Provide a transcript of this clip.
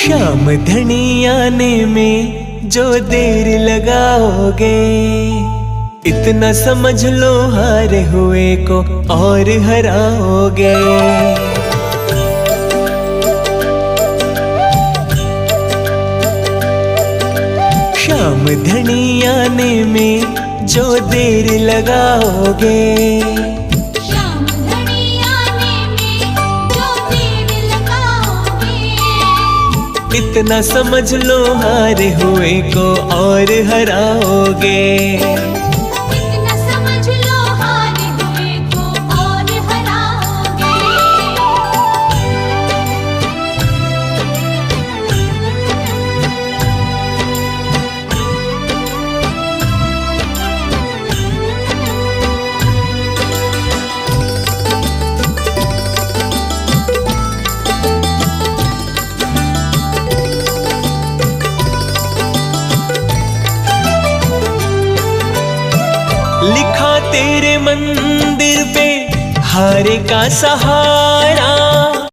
शाम धनी आने में जो देर लगाओगे, इतना समझ लो हारे हुए को और हराओगे। शाम धनी आने में जो देर लगाओगे, इतना समझ लो हारे हुए को और हराओगे। इतना समझ लो हारे हुए को और हराओगे। लिखा तेरे मंदिर पे हारे का सहारा,